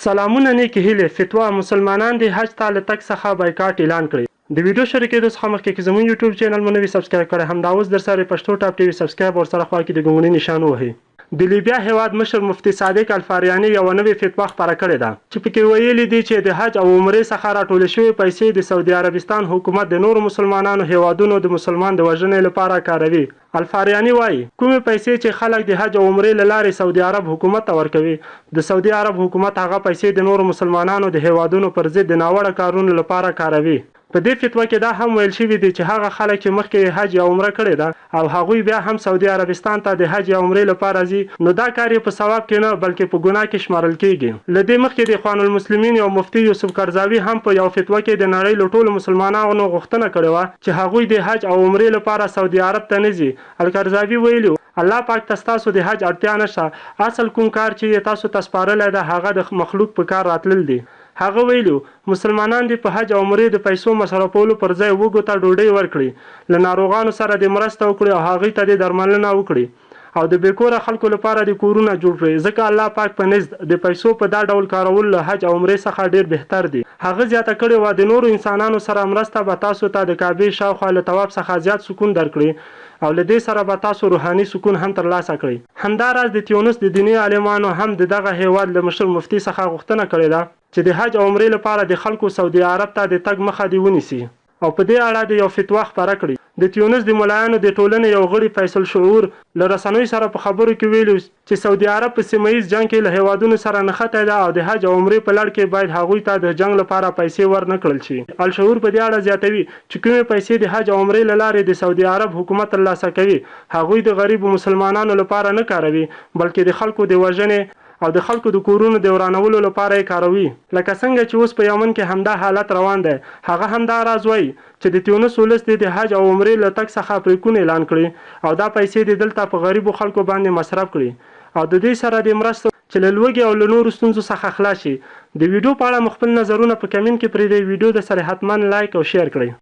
سلامونه نیکې هیلې فتوه مسلمانان د حج ته له تګ څخه بایکاټ اعلان کړی د ویډیو شریکېدو څخه مخکې که زموږ یوټیوب چینل مو نه وي سبسکرایب کړی همدا اوس در سره پښتو ټاپ ټي وي سبسکرایب ورسره خوا کې د ګونګړي نشان ووهئ د لیبیا هیواد مشر مفتي صادق الفاریاني یوه نوې فتوا خپره کړې ده چې پکې ویلي دي چې د حج او عمرې څخه راټولې شوې پیسې د سعودي عربستان حکومت د نورو مسلمانانو هیوادونو د مسلمان د وژنې لپاره کاروي الفاریاني وایي کومې پیسې چې خلک د حج او عمرې له لارې سعودي عرب حکومت ته ورکوي د سعودي عرب حکومت هغه پیسې د نورو مسلمانانو د هیوادونو پر ضد د ناوړه کارونو لپاره کاروي په دې فتوا کې دا هم ویل شوي دي چې هغه خلک چې مخکې حج یا عمره کړې ده او هغوی بیا هم سعودي عربستان ته د حج یا عمرې لپاره ځي نو دا کار یې په ثواب کې نه بلکې په ګناه کې شمارل کیږي له دې مخکې د اخوان المسلمین یو مفتي یوسف قرضاوي هم په یو فتوا کې د نړۍ له ټولو مسلمانانو غوښتنه کړې وه چې هغوی د حج او عمرې لپاره سعودي عرب ته نه ځي القرضاوي ویلي الله پاک تاسو د حج اړتیا نشته اصل کوم کار چې تاسو ته سپارلی ده هغه د مخلوق په کار راتلل دي هغه ویلو مسلمانان دي په حج او عمرې د پیسو مصرفولو پر ځای وږو ته ډوډۍ ورکړي له ناروغانو سره د مرسته وکړي او هغوی ته د درملنه وکړي او د بېکوره خلکو لپاره د کورونه جوړ کړي ځکه الله پاک په نزد د پیسو په دا ډول کارول له حج او عمرې څخه ډیر بهتر دي هغه زیاته کړې وه د نورو انسانانو سره مرسته به تاسو ته د کعبې شاوخوا له طواف څخه زیات سکون درکړي او له دې سره به تاسو روحاني سکون هم ترلاسه کړئ همداراز د تیونس د دیني عالمانو هم د دغه هیواد له مشر مفتي څخه غوښتنه کړې ده چې د حج او عمرې لپاره د خلکو سعودي عرب ته د تګ مخه دې ونیسي او په دې اړه د یو فتوا خپره کړي د تیونس د ملایانو د ټولنې یو غړي فیصل شعور له رسنیو سره په خبرو کې ویلي چې سعودي عرب په سیمه ییز جنګ کې له هیوادونو سره نښتی ده او د حج او عمرې په لړ کې باید هغوی ته د جنګ لپاره پیسې ورنه کړل شي الشعور په دې اړه زیاتوي چې کومې پیسې د حج او عمرې له لارې د سعودي عرب حکومت ترلاسه کوي هغوی د غریبو مسلمانانو لپاره نه کاروي بلکې د خلکو د وژنې او د خلکو د کورونو د ورانولو لپاره یې کاروي لکه څنګه چې اوس په یمن کې همدا حالت روان دی هغه همدا راز وایي چې د تیونس ولس د حج او عمرې له تګ څخه پرېکون اعلان کړي او دا پیسې د دلته په غریبو خلکو باندې مصرف کړي او د دې سره د مرستو چې له لوږې او له نورو ستونزو څخه خلاص شي د ویډیو په اړه خپل نظرونه په کمنټ کې پرېږدئ ویډیو د سره حتما لایک او شیر کړئ